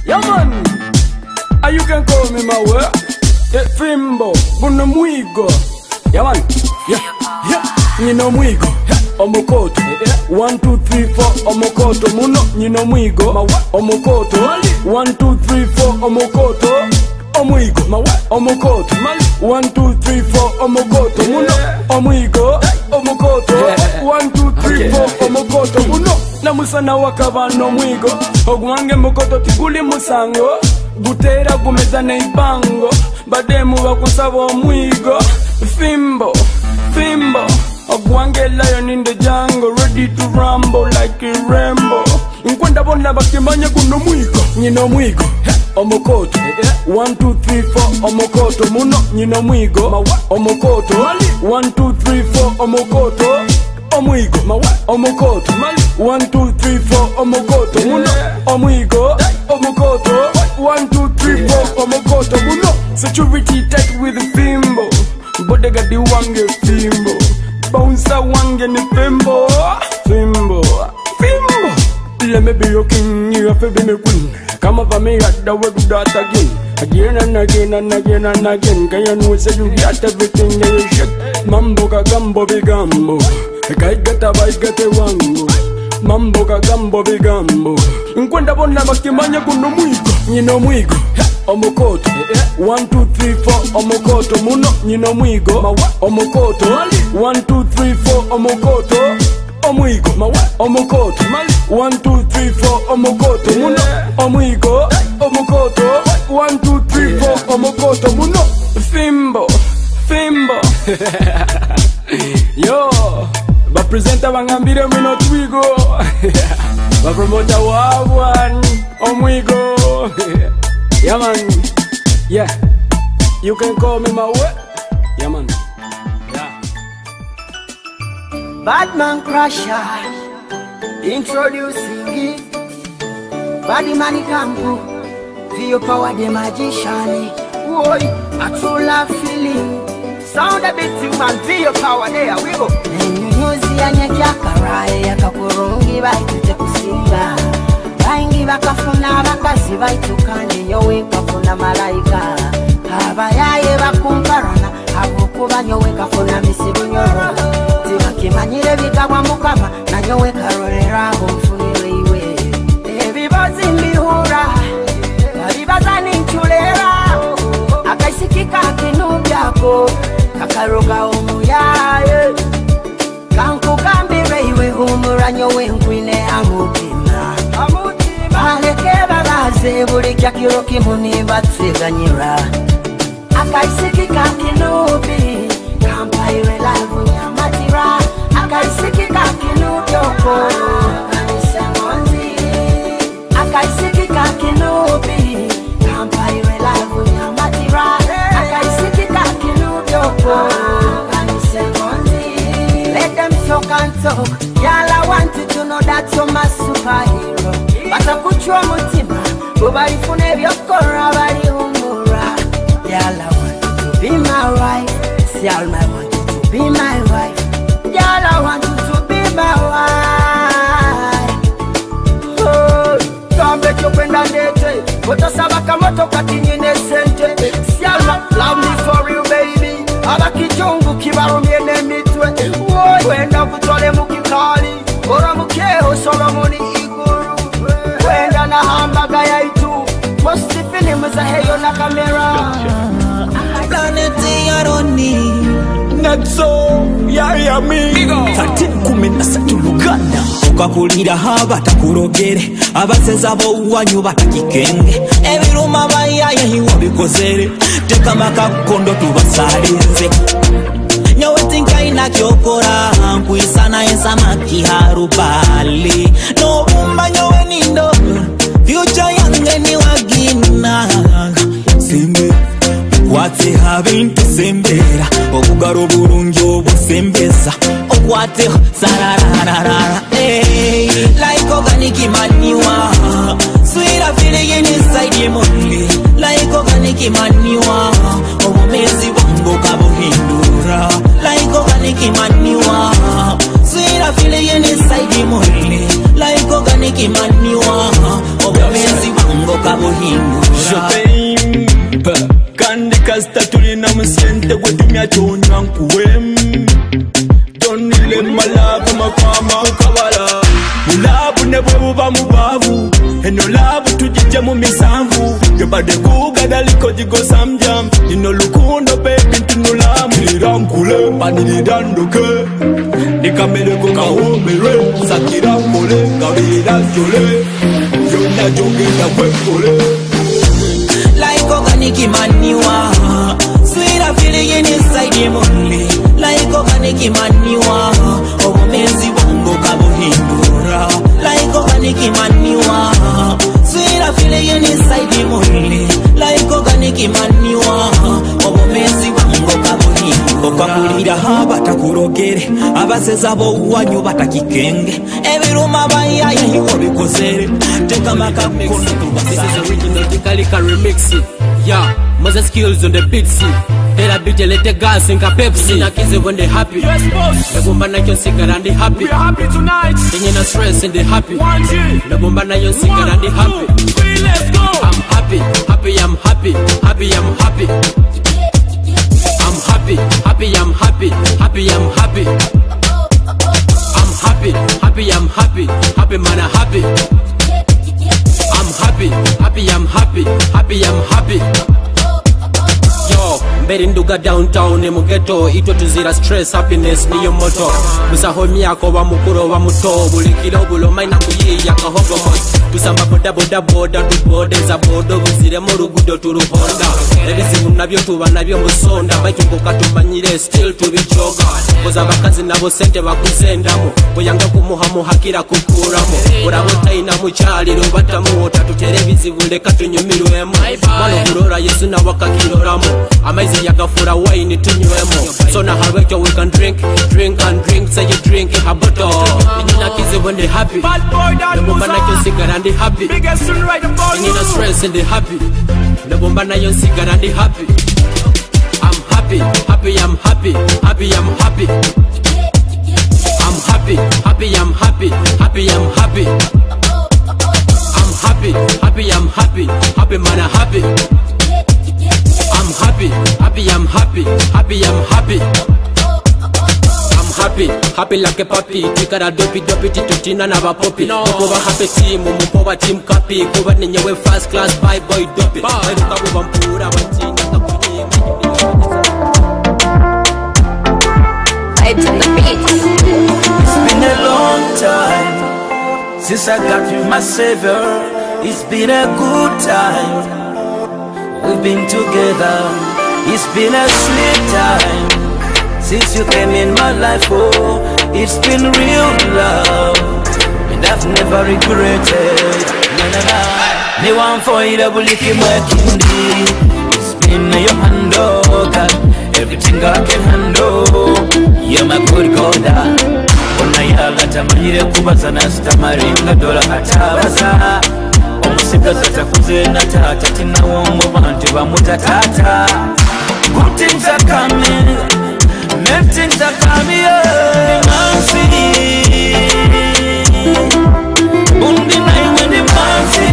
Yeah man, you can call me my way. Fimbo, buno mwigo. Yeah man, yeah, nino mwigo. Omokoto, 1, 2, 3, 4, omokoto. Muno, nino mwigo. Omokoto, 1, 2, 3, 4, omokoto. Omwigo, omokoto. 1, 2, 3, 4, omokoto. Muno, omwigo. Omokoto, 1, 2, 3, 4, omokoto. Muno, namusana wakabano mwigo. Ogwange mokoto tiguli musango. Gutera kumeza neibango. Bademu wakusaba omwigo. Fimbo, fimbo. Ogwange lion in the jungle, ready to rumble like a rainbow. Nkwenda bona bakimanya kuno mwigo. Nyino mwigo, omokoto. 1, 2, 3, 4, omokoto. Muno, nyino mwigo. Omokoto, 1, 2, 3, 4, omokoto. Omwigo, omokoto. 1, 2, 3, 4, omokoto. Muno, omwigo. Omokoto, 1, 2, 3, 4, omokoto. Muno, security tight with the fimbo. Bodega di wange fimbo. Bouncer wange ni fimbo. Fimbo, fimbo. Let me be your king, you have to be my queen. Come up for me at the way do that again. Again and again and again and again. Can you know say you got everything that you should. Mambo ka gambo bigambo. Kai gata bai gate wango. Mambo ka gambo bigambo. Nkwenda bona bakimanya kuno mwigo. Nyino mwigo. Omokoto, 1, 2, 3, 4, omokoto. Muno, nyino mwigo. Omokoto, 1, 2, 3, 4, omokoto. Omwigo, omokoto. 1, 2, 3, 4, omokoto. Muno, omwigo. Omokoto, 1, 2, 3, 4, omokoto. Muno, fimbo, fimbo. Yo, ba presenta bangambire mino twigo. Ba promota wagwan, omwigo. Yeah man, yeah, you can call me my way. Yeah man, yeah. Batman Crusher, introducing it. Body Money Campo, Vio Power the Magician. Boy, a true love feeling. Sound a bit too man, Vio Power there, we go. Nyuzi ya nyakarai, yakakurungi baitute kusimba. Baingi bakafuna bakazi baitukanye yowe kafuna malaika. Abayaye bakumparana, abokuba nyowe kafuna misibunyoro. Tibakimanyire bigabwa mukama, na nyowe karorera mfunire iwe. Ebibazi mbihura, babibazani nchulera. Akaisikika kinubyako, kakaroga omuyaye. Kankugambire iwe humura nyowe nkwine amupima. Aleke babaze buli kyakiro kimuni batseganyira. Akaisikika kinubi, kampaire live nyamatira. Akaisikika kinubyoko, kanisa monzi. Akaisikika kinubi, kampaire live nyamatira. Akaisikika kinubyoko, kanisa monzi. Let them talk and talk. Y'all I want you to know that you're my superhero. Batakuchwa mutima, kubarifune byokora bari humura. Y'all I want you to be my wife. See all I want you to be my wife. Y'all I want you to be my wife. Oh, kambe chopenda ndete, otosabaka moto katinyine sente. See all love me for you baby. Abakichungu kibarumye nemitwe. Wenda kutole mukikali, ora mukeho Solomoni iguru. Wenda na hambaga ya itu, posti filimu za heyo na kamera. Planeti ya Roni Netso, ya mi. 13-13 Luganda. Ukakulira haba takurogere, abaseza bo uwanyu batakikenge. Ebiruma bayaye hiwa bikozere, teka makakondo tubasalinze. Nyowe tinkaina kyokora, nkwisana ensamaki harubali. No bumba nyowe nindo, future yange ni wagina. Sembe, kwate habintu sembera, obugaro burungi obusembeza. Okwate sarararara, like organic manure. Sweet feeling inside your money, like organic manure. Obumezi wangu kabuhindura, like organic manure. Sweet feeling inside your money, like organic manure. Obumezi kabuhindura kandi kasita tulina musente gwe tumya kyonywa nkuwem tonile malabu makwama ukabala mulabu ne bwe buba mubavu eno labu tujije mu misanvu yobade kugadaliko jigosa mjam ino lukundo baby ntunulamu nirankule paniridanduke nikameleko kawomere sakira kole kabira jole yona jogenda kwekole like organic manure, sweet a feeling inside him only. Like organic manure, oh menzi wango kabuhindura. Like organic manure, sweet a feeling inside him only. Like organic manure, oh menzi wango kabuhindura. Okakulira batakurogere, abaseza bo wanyu batakikenge. Ebiruma bayaye hiwo bikozere. Teka makakono tubasa. This is original Kalika remix. Yeah, Moses skills on the beat. Tell a bitch let the gas in a Pepsi. Na kids when they happy. Yes, boss. The bomba na yon singer and they happy. We are happy tonight. Singing no stress and they happy. The bomba na yon singer and they happy. Let's go. I'm happy, happy, I'm happy, happy, I'm happy. I'm happy, happy, I'm happy, happy, I'm happy. I'm happy, happy, I'm happy, happy man, I'm happy. I'm happy, happy, I'm happy, happy, I'm happy. Yo, mberi nduga downtown ne mugeto ito tuzira stress happiness niyo moto musahomi yako wa mukuro wa muto bulikilo bulo maina kuyiya kahogo tusamba boda boda boda tubode za bodo buzire mu rugudo turuhonda ebizibu nabyo tuba nabyo musonda bakingo katumanyire still tubijoga koza bakazi nabo sente bakuzendamo boyanga kumuhamu hakira kukuramo urabota ina mucyaliro batamuota tutere bizibu leka tunyumirwemo mano kurora Yesu na wakakiroramo amazing yakafura wine tunywemo so na harwecho we can drink and drink say you drink a bottle inina kids when they happy bad boy that bomba na yo cigar and they happy biggest tune right about you inina stress and they happy the bomba na yo cigar and they happy I'm happy happy I'm happy happy I'm happy I'm happy happy I'm happy happy I'm happy I'm happy happy I'm happy happy man I'm happy I'm happy, happy, I'm happy, happy, I'm happy. I'm happy, happy like a puppy. Tikara dopi dopi titutina na vapopi. Mukova happy team, mukova team copy. Kuva ninyewe first class bye boy dopi. Eruka bubampura wachina kapunyi. Vibes on the beat. It's been a long time since I got you, my savior. It's been a good time. We've been together, it's been a sweet time since you came in my life, oh, it's been real love, and I've never regretted, na. Me want for you to believe in my kindi, it's been your hand, oh God, everything I can handle, you're my good God, Ona yala tamanyire kubaza na stamaringa dola hatabaza Omusikaza takuze na tata tina wombo bantu bamutatata Good things are coming, bad things are coming, yeah. Mansi Undi na iwe ni mansi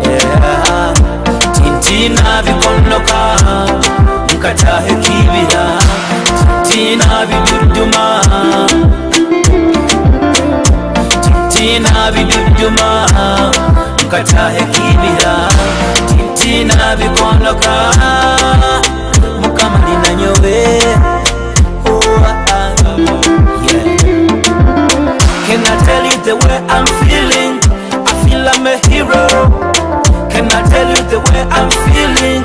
Yeah Tintina vikonoka Mkatahe kibira Tintina viduduma Tintina viduduma Mkatahe kibira Tintina vikonoka Mukamali na nyowe Yeah. Can I tell you the way I'm feeling? I feel I'm a hero. Can I tell you the way I'm feeling?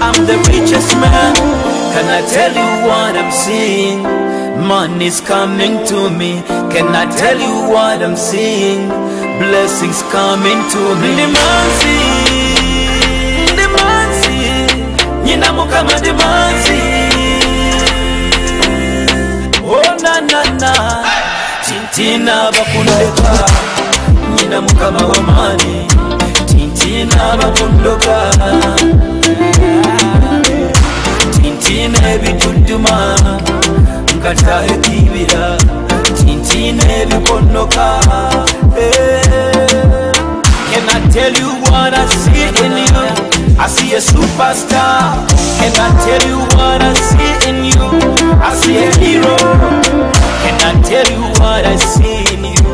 I'm the richest man. Can I tell you what I'm seeing? Money's coming to me. Can I tell you what I'm seeing? Blessings coming to me. Demansi, Demansi, Nina mukama Demansi. Oh na na na, Tintina bakundeka, Nina mukama wamani. Tintina bakundoka, Tintina biduduma, Mkatahe kibira, Tintina bikonoka, superstar. Can I tell you what I see in you? I see a hero. Can I tell you what I see in you?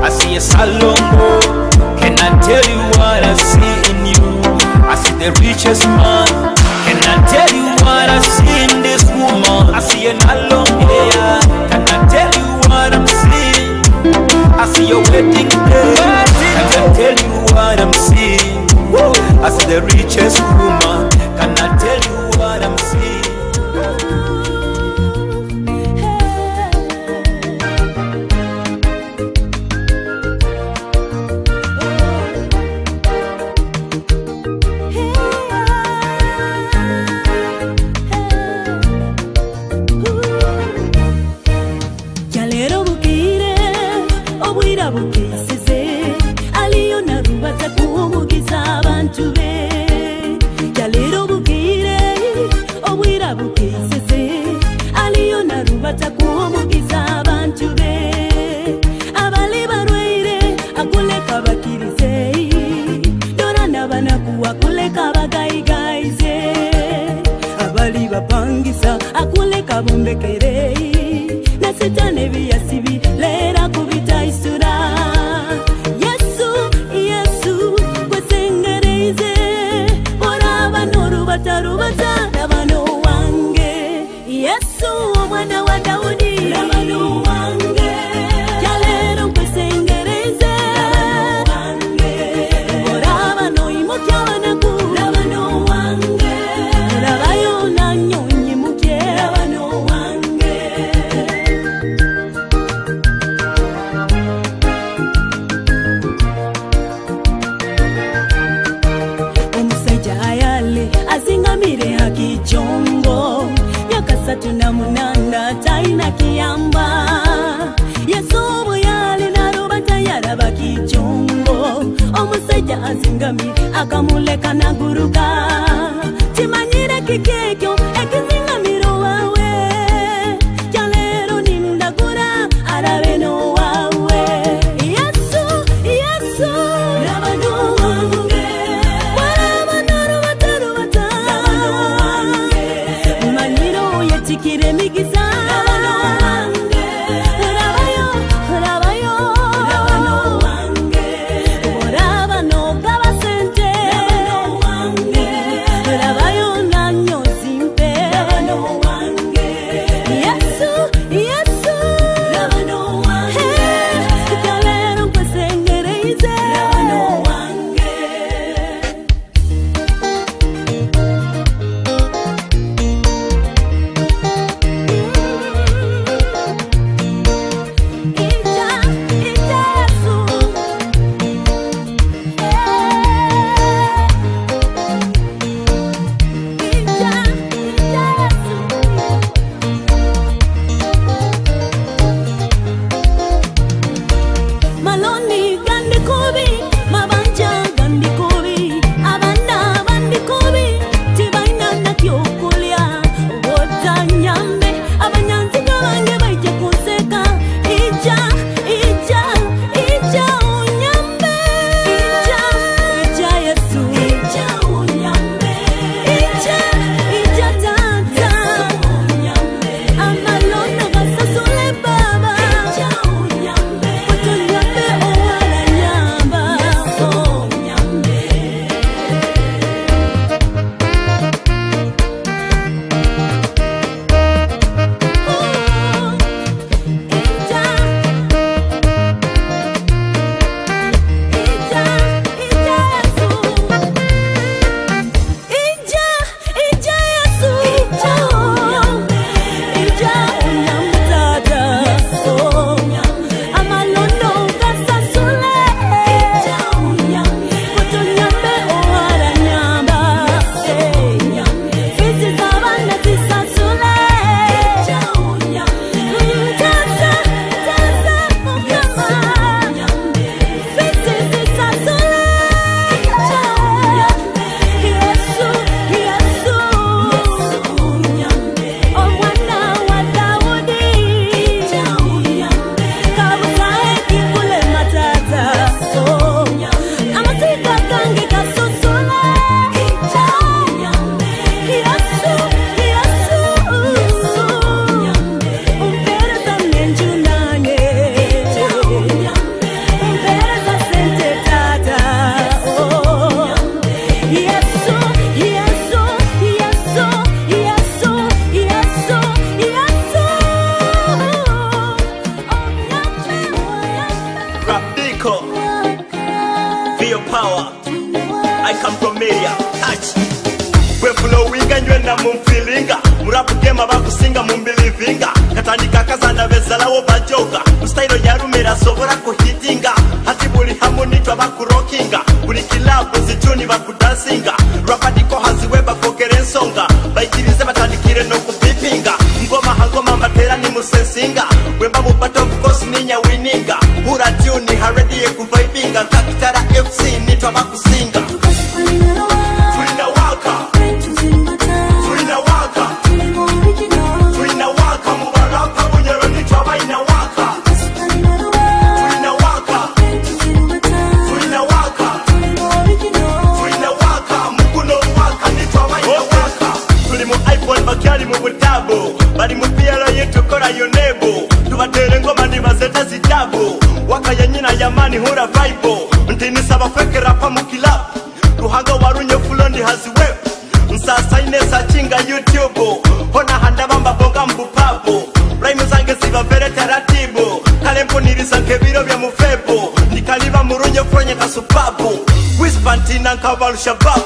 I see a Salomon. Can I tell you what I see in you? I see the richest man. Can I tell you what I see in this woman? I see an alone. Yeah. Can I tell you what I'm seeing? I see your wedding day. Can I tell you what I'm seeing? I see the richest woman. Can I tell you what I'm seeing? Oh Nico, feel power. I come from Media, touch. We flowing and you na mumfilinga. Murapu game abakusinga mumbelivinga. Katandika kazana bezala wo bajoga. Ustailo yarumera sobora kuhitinga. Hati buli hamoni twa bakurokinga. Buli kilabu zituni bakudansinga. Rapadiko haziwe bakokere nsonga. Baikirize batandikire no kupipinga. Ngoma hangoma matera ni musensinga. Wemba mubato kukosi ninya wininga. Hura tuni haredi kuvibinga. Kakitara FC nitwa bakusinga. Bari mupiala yetu kora yonebo tubatere ngoma ndibazeta zitabo wakaya nyina yamani hura vibe ntini saba feke rapa mukila ruhaga warunye fulondi haziwe nsasa inesa chinga YouTube hona handa bamba bonga mbupapo rhyme zange ziba vere taratibu kalempo nirisanke biro bya mufebo nikaliba murunye fronye kasupapo wispantina nkabalu shabab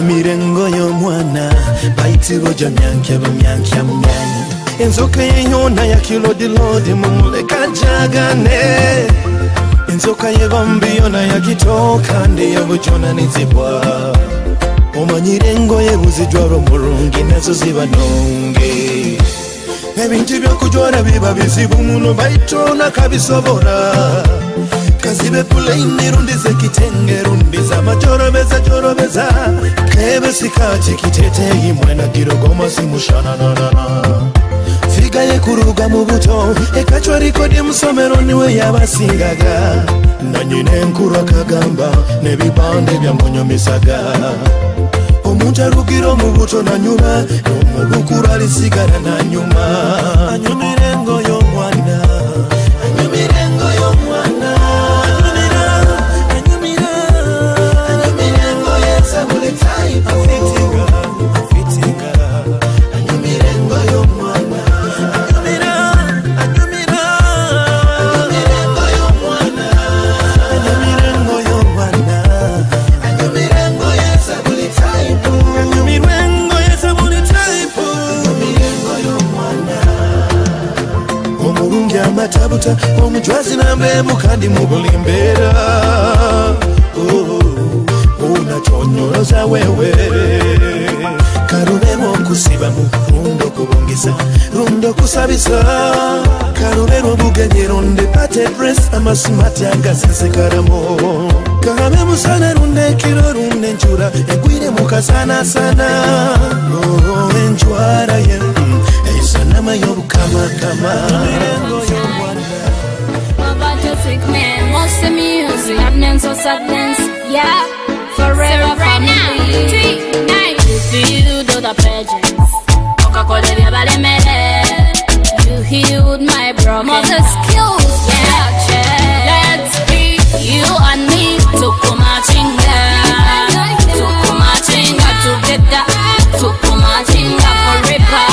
Mirengo yo mwana baitiro jamyanke bamyanke amyanyi inzoka yenyona ya kilodi lodi mumuleka jagane inzoka yebambi yona ya kitoka ndi yabujona nizibwa omanyirengo yebuzijwaro murungi nazo ziba nonge ebintu byokujwara biba bizibu muno baitona kabisobora kazibe pulaini rundize kitenge rundiza majorobeza jorobeza kebe sikati kitete imwena girogoma simushana na figa ye kuruga mu buto ekachwa rikodi musomero niwe yabasingaga nanyine nkuru akagamba nebibande bya munyomisaga omuntu arugiro mu buto na nyuma omubukuru alisigara na nyuma bulungi amatabuta omujwazi nambemu kandi mubulimbera unatonyoloza wewe karubemo kusibamu rundo kubungisa rundo kusabisa karubemo bugenyero ndepate dress amasimati angasesekaramo karabemo sana runde kilo runde njura egwire mukasana sana enjwara ye eisanama yobukama kama man, what's the music? Sadness or sadness, yeah. Forever family. 3, 9. You feel the pageants. Coca-Cola, you healed my broken mother's skills, yeah. Let's be you and me. Tukumachinga, tukumachinga together. Tukumachinga forever.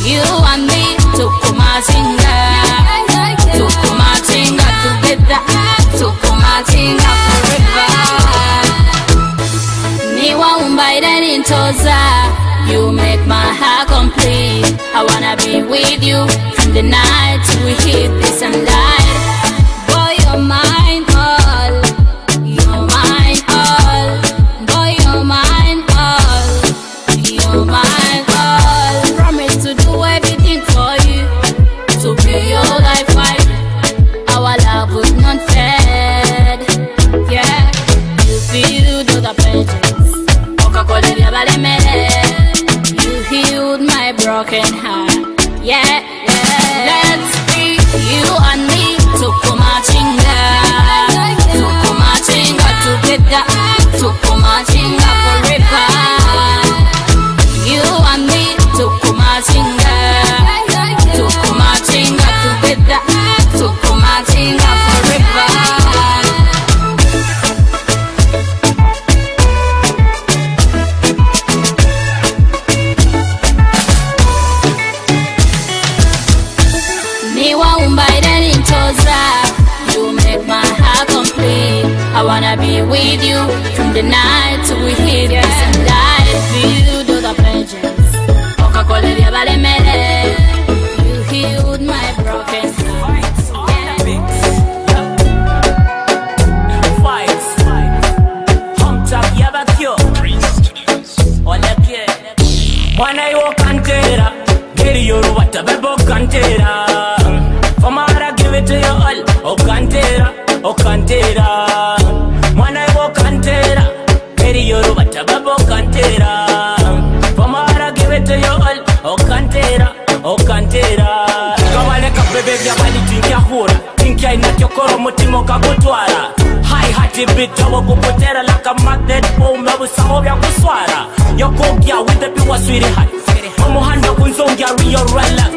You and me, tukumachinga. Tukumatinga together, tukumatinga forever. Niwa umbaida nintoza, you make my heart complete. I wanna be with you from the night till we hit the sunlight. Boy, you're mine all, you're mine all. Boy, you're mine all, you're mine all. Promise to do everything for you, to be your life wife. Our love would not fade, yeah. You feel the pages, Coca-Cola, you healed my broken heart, yeah, yeah. Let's be you and me, tukumachinga, tukumachinga together, tukumachinga forever. You and me, tukumachinga, tukumachinga together, tukumachinga forever. Niwa umbaida nintoza, you make my heart complete. I wanna be with you from the night till we hit the sunlight. You do the pages, Coca-Cola, you healed my broken heart. Mwana yo kantera, geri yoru wata bebo kantera. Famara give it to you all, oh kantera, oh kantera. Mwana yo kantera, geri yoru wata bebo kantera. Famara give it to you all, oh kantera, oh kantera. Kawane kabebe vya bali tinkia hura, tinkia inakyokoro mutimo kagutwara. High hearted bitch, I will go potera like a magnet bomb. I will saw ya kuswara. Yo kogia with the pure sweetie high. Omo handa kunzongia real relax.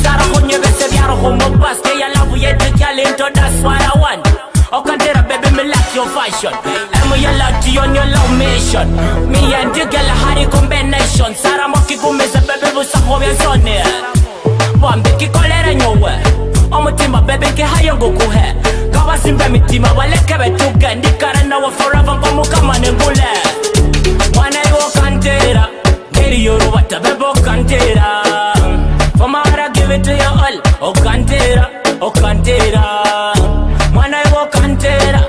Sara honye bese biaro homo baske ya love ye the talento, that's what I want. Okandera baby me like your fashion. Emo ya lati on your love mission. Me and the girl hari combination. Sara moki kumeza baby busa hovya zone. Wambe kikolera nyowe. Omo tima baby ke hayongo kuhe. Kawasimba mitima waleke betuge. Ndikara na wa forever komu kama nengule. Mwana yo kantera, geri yoru wata bebo kantera. Famara give it to you all, oh kantera, oh kantera. Mwana yo kantera,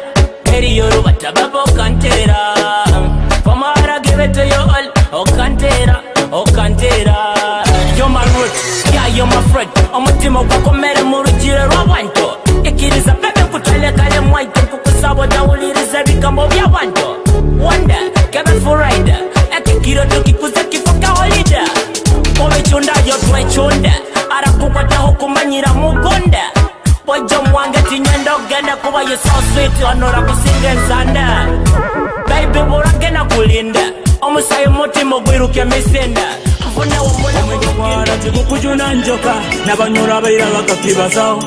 geri yoru wata bebo kantera. Famara give it to you all, oh kantera, oh kantera. You're my root, yeah you're my friend. Omutimo wako mere murujire rawanto. Ikiriza bebe kutele kale mwaito. Kukusabo dauliriza bikambo vya wanto. Wonder, kebe for rider. Ekikiro tukikuze kifoka holida. Owe chunda yo tuwe chunda. Ara kukwata hukumanyira mugonda. Wajo mwange tinyendo genda kuwa you so sweet. Onora kusinge nsanda. Baby burage na kulinda. Omusayo mutimo gwiruke misenda. Mfuna wamule Mwara chikukujuna njoka Nabanyura baira wakakibasaho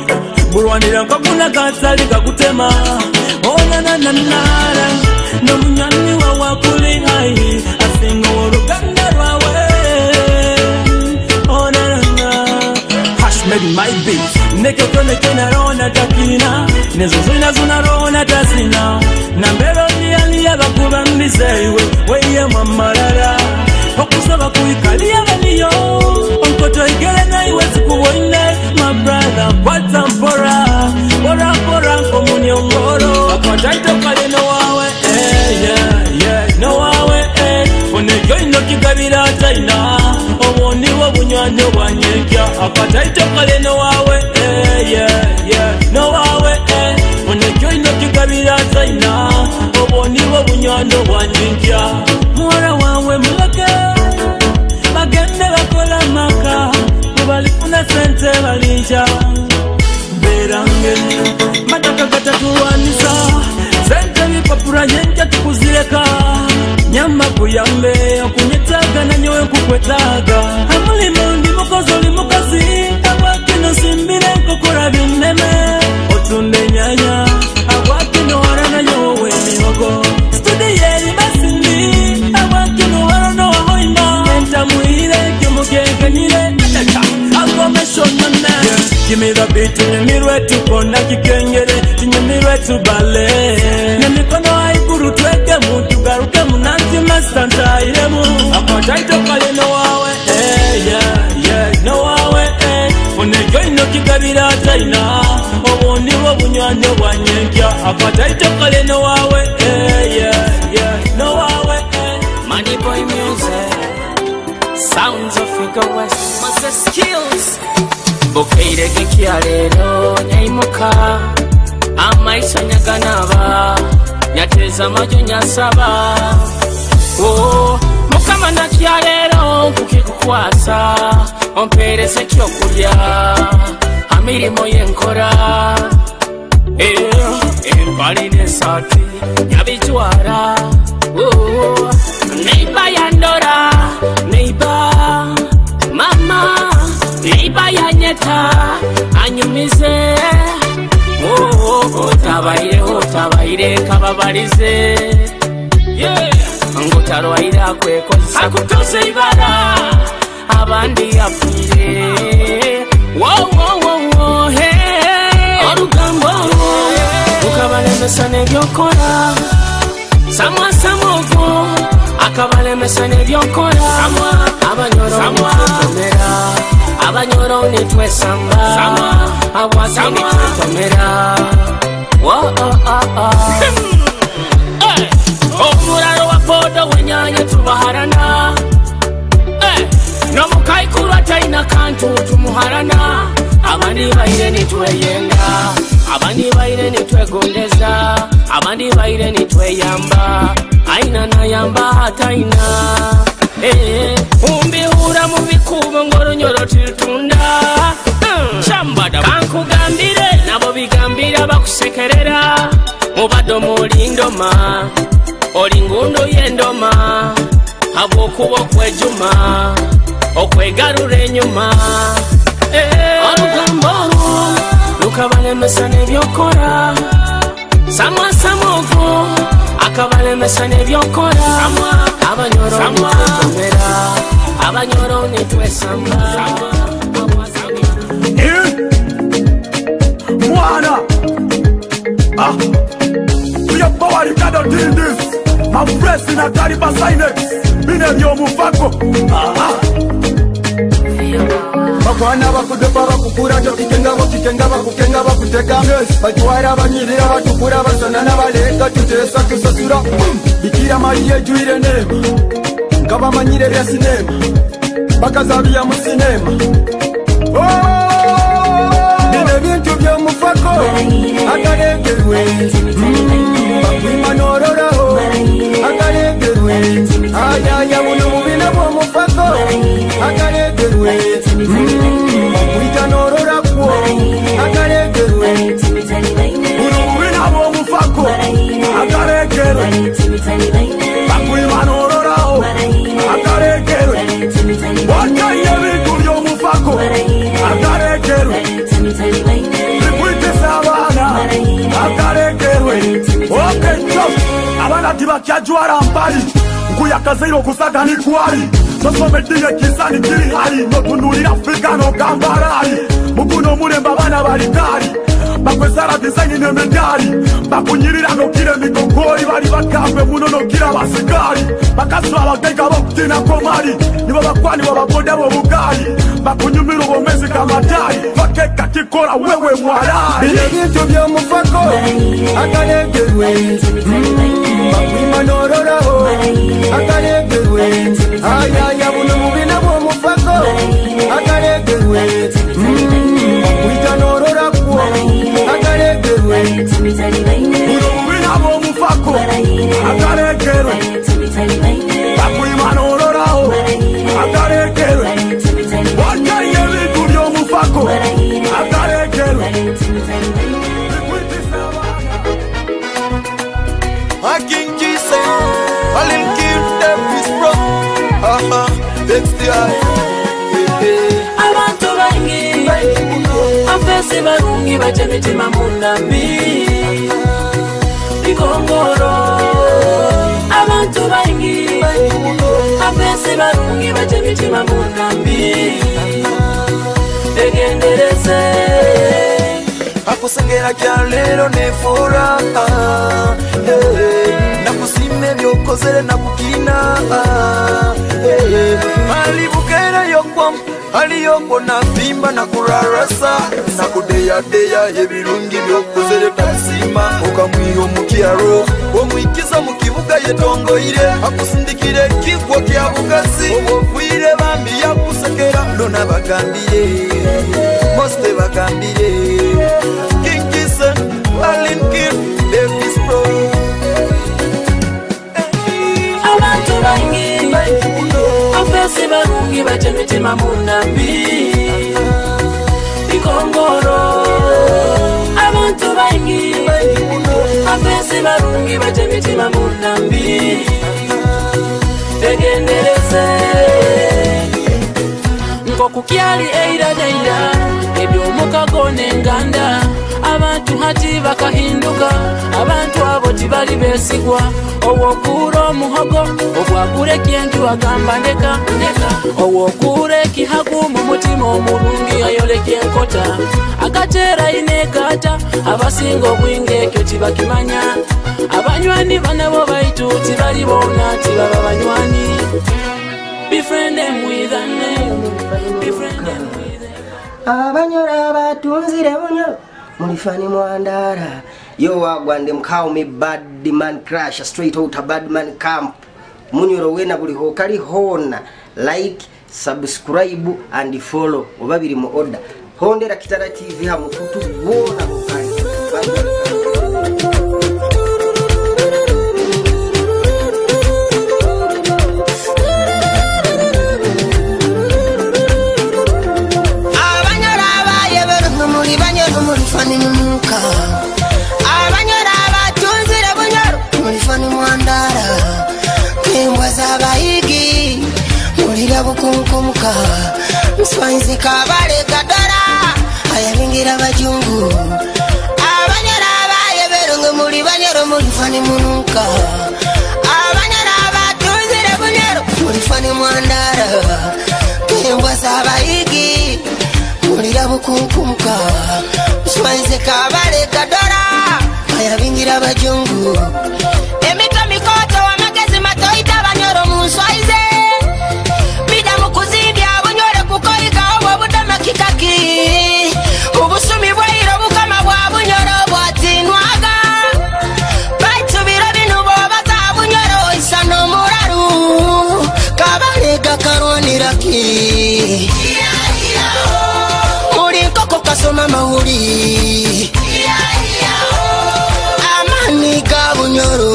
Bulwanira nkakuna kasali kakutema Ona na na na No munyani wa wakuli hai Asingo uruganda rwawe Ona na na Hash made my beat Neke kone kena rona takina Nezo zina zuna rona tasina Na mbero liya bakuba mbizeiwe Weye mamarara Okusaba kuikalia baniyo Onkoto igere na iwezi kuwende bunywanyo bwanyenkya akataito kale nowawe nowawe onekyo ino kigabira zaina oboniwo bunywanyo bwanyenkya muwala wawe muleke bagende bakola maka mubalifuna sente balinja berange mataka gatatuwanisa sente bipapura nyenkya tukuzireka nyama kuyambe okunyetaga na nyowe kukwetaga amulimo ndi mukozi oli mukazi abwakino simbire nkokora binneme otunde nyanya abwakino warana nyowe mihogo studiyeri basindi abwakino warana wahoima entamuire gyomugekanyire agomeshonana give me the beat tinyemirwe tukona kikengere tinyemirwe tubale nemikono haiguru tweke mutu garuke munanti masanta iremu akataito kale nowawe nowawe onejo ino kigabira taina oboniwo bunywanyo bwanyenkya akataito kale nowawe nowawe Money Boy Music Sounds of Figure West Master Skills Bukeire kikia lero nyaimuka amaiso nyaganaba nyateza majo nyasaba mukama nakia lero kukikukwasa omperese kyokulya amirimo yenkora embali nesati nyabijwara neiba yandora neiba mama neiba yanyeta anyumize otabaire kababalize ngotalwaire akwekozesa akutuza ibara abandi yapire orugambo ukabalemesa nebyokora samwasamogo akabalemesa nebyokora abanyoro nitwetomera abanyoro nitwesamba abwasi nitwetomera omulalo wa podo wenyanya tubaharana nomukaikulu ataina kantu tumuharana abandi baire nitweyenga abandi baire nitwegondeza abandi baire nitweyamba aina nayamba ataina umbihura mu bikubo ngoronyoro tiltunda chambada kankugambire nabo bigambira bakusekerera mubado mulindoma olingundo yendoma abokubo kwejuma okwegarura enyuma olugambo lukabalemesa nebyokora samwasamogo akabalemesa nebyokora abanyoro nitwetomera abanyoro nitwesamba Mwana your power you cannot do this my friends in a Taliban silence bine byomufako bakwana bakudepa bakukura tokikenga bakukenga bakuteka bajwara banyirira batukura basana n'abaleka tutesa tusasura bikira mariye juire nema ngaba manyire ya sinema bakazabiya mu sinema bine bintu byomufako akaregerwe bakwimanororaho akaregerwe ayaya buno mubina bwomufako akaregerwe bakwitanororakwo akaregerwe buno mubina bwomufako akaregerwe bakwimanororaho akaregerwe wakaye bintu byomufako akaregerwe bikwitisa abana akaregerwe abana tibakyajwara mbali nkuyakazairo kusaga ni kwali sosomedinge kisani kiri hali notundulira Afrika no gambarali mukuno mulemba abana balikali kwesara design ne medali bakunyirira no kire mikokori bali bakambe muno no kira basigari bakaswa bakeka bakutina komari nibo bakwani bababoda bo bugali bakunyumira bomezi kamatari bakeka kikora wewe mwalari bintu byo mufako akanegerwe bakwima nororo akanegerwe ayaya buno mubina bo mufako akanegerwe wita norora kwa akanegerwe buno mubina bo mufako akanegerwe bakwima nororo akanegerwe wakaye bitu byo mufako akanegerwe King Jesus, Alin King Davis bro. That's the eye. Abantu bangi afese barungi bachemitima munambi ikongoro. Abantu bangi afese barungi bachemitima munambi egendereze akusengera kyalero nefura nakusime byokozere nakukina alibukera yokwam aliyoko napimba nakurarasa nakudeyadeya ebirungi byokozere tamusima okamwiha omukyaro omwikiza mu kibuga yetongoire akusindikire ekigwo kya bugazi obwire bambi yakusekera lona bagambire moste bagambire King Kisa, Alin King Davis bro. Abantu bangi afese barungi bachemitima munambi ikongoro. Abantu bangi afese barungi bachemitima munambi egendereze nkokukyali eira deira ebyomukago n'enganda abantu hati bakahinduka abantu abo tibali besigwa owokura omuhogo ogwakura ekintu agamba ndeka owokura ekihagu mu mutima omulungi ayoleka enkota akateera inekata abasinga obwinga ekyo tibakimanya abanywani banabo baitu tibali boona tibaba banywani. Befriend them with a name, befriend them with a abanyora batunzire bunyoro mulifani mwandara yo wagwande mkao me bad man crash straight out a bad man camp munyoro wena buli hokali hona like subscribe and follow obabiri mu order hondera Kitara TV ha mututu wona hokali abanyora batunzire bunyoro mulifani mwandara kembwa zabayigi mulira bukunkumka mswanzi kabale kadara ayabingira bajungu abanyora bayeberungu muri banyoro mulifani munuka abanyora batunzire bunyoro mulifani mwandara kembwa zabayigi mulira bukunkumka mswanzi kabale kadara ayabingira bajungu emito mikoto wamagezi matoita banyoro munswaize bida mukuzibya bunyore kukoika obwo budama kikaki ubusumi bwairo bukama bwa bunyoro bwatinwaga baitu biro binu bobaza bunyoro isano muraru kabale gakarwaniraki kasoma mahuri amani gabunyoro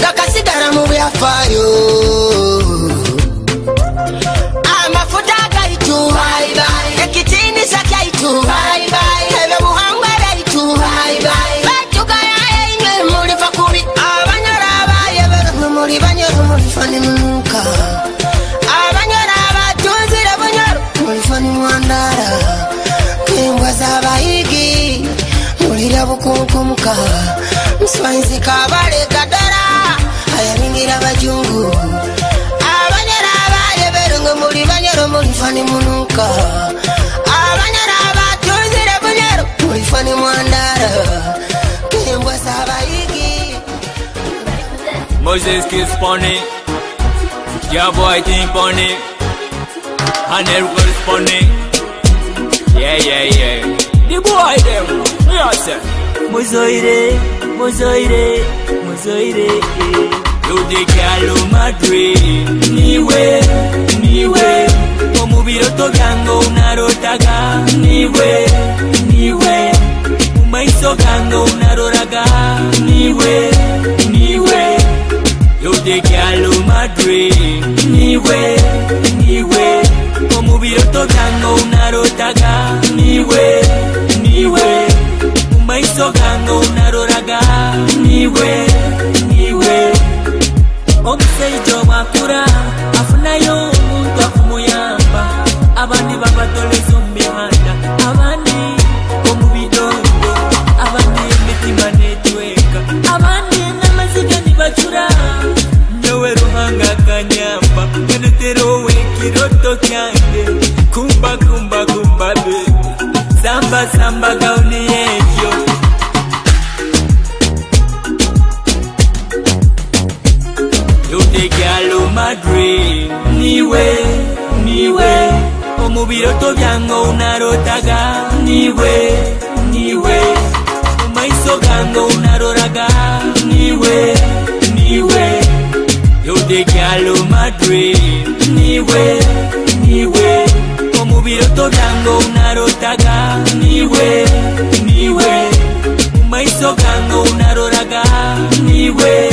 gakasigara mu byafayo amafuta gaitu bye bye ekitini sakaitu bye bye ebe muhanga gaitu bye bye batuga yaye muri fakuri abanyara baye bero muri banyoro muri fani munuka abanyara batunzire bunyoro mulifani mwandara kembwa zabayigi mulira bukunkumka mswanzi kabale kadara ayabingira bajungu abanyara baye berungu muri banyoro mulifani munuka abanyara batunzire Moses kiss pony. Your boy think pony. And everybody's pony. Yeah. The boy them. Yes sir. Mozoire. You the girl of my dream. Niwe. Omubiro to gango unarotaga. Niwe. Umaiso gango unaroraga. Niwe. You the girl of my dream. Niwe. Omubiro to gango unarotaga. Niwe. Umaiso gango unaroraga. Niwe. Omusaijo makura afunayo omuntu akumuyamba. Abandi babatoleza omumihanda, abandi omubidondo, abandi emitima netweka, abandi n'amaziga nibacura. Nyowe Ruhanga kanyamba kanetero w'ekiroto kyange. Kumba bebe samba gauni yekyo. You the girl of my dream. Niwe omubiro to byango unarotaga. Niwe umaiso gango unaroraga. Niwe you the girl of my dream. Niwe omubiro to byango unarotaga. Niwe umaiso gango unaroraga. Niwe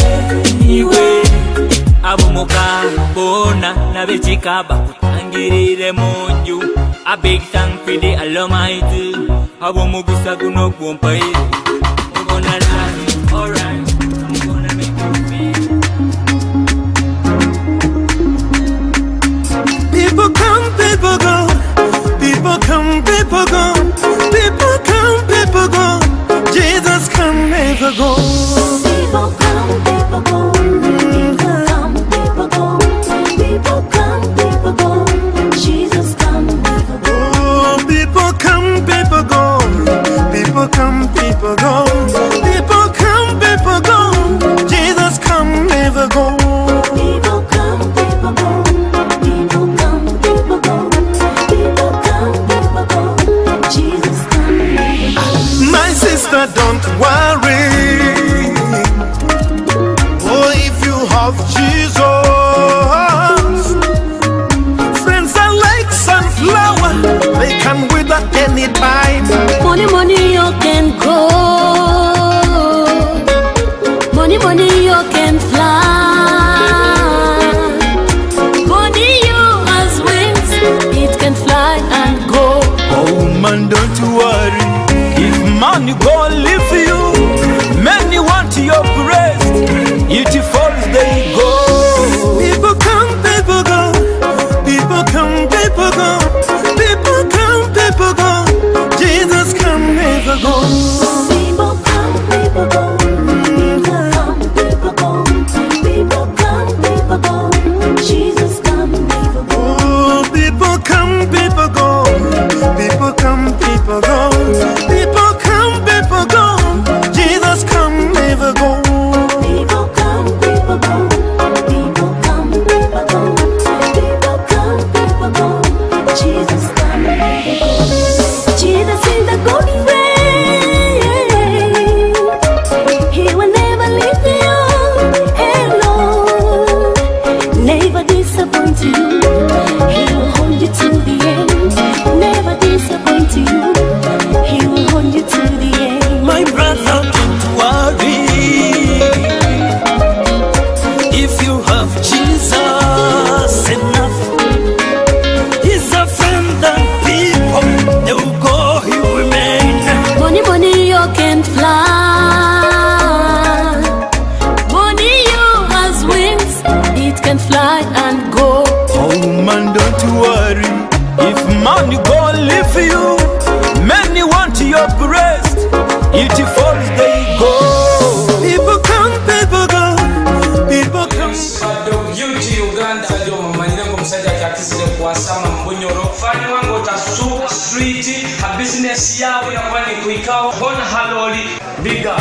Abomoka bona nabechika bakutangirire munju. A big thank for the Almighty. Abomugusa kuno kumpai. I'm gonna lie, alright. I'm gonna make you feel. People come, people go. People come, people go. People come, people go. Jesus can never go. People come, people go. People come, people go. Jesus come, never go. People come, people go. People come, people go. People come, people go. Jesus come, never go. People come, people go. People come, people go. People come, people go. Jesus come, never go. My sister, don't worry. Oh, if you have Jesus. They can wither any time. Money, you can go. Money, you can fly. Money, you has wings. It can fly and go. Oh man, don't worry. If money go live you, many want your praise. It falls, they go. People come, people go. People come, people go. People come, people go. Jesus come, never go. People come, people go. People come, people go. People come, people go. Jesus come, never go. People come, people go. People come, people go. People come, people go. Jesus come, never go. People come, people go. People come, people go. People come, people go. Jesus come, never go. Jesus is the good way. He will never leave you alone. Never disappoint you. He will hold you to the end. Never disappoint you. He will hold you to the end. My brother, don't worry. If you have Jesus enough, He's a friend and people. They will go, He will remain. Money, you can fly. Money, you has wings. It can fly and go. Oh man, don't worry. If money go live you, many want your breast. It falls, they go. People come, people go. People come. Beauty Uganda ndio mamanyire ngo musajja yakisire kwasama mbonyoro fani wango ta street a business yawe yakwani kuikao bona haloli biga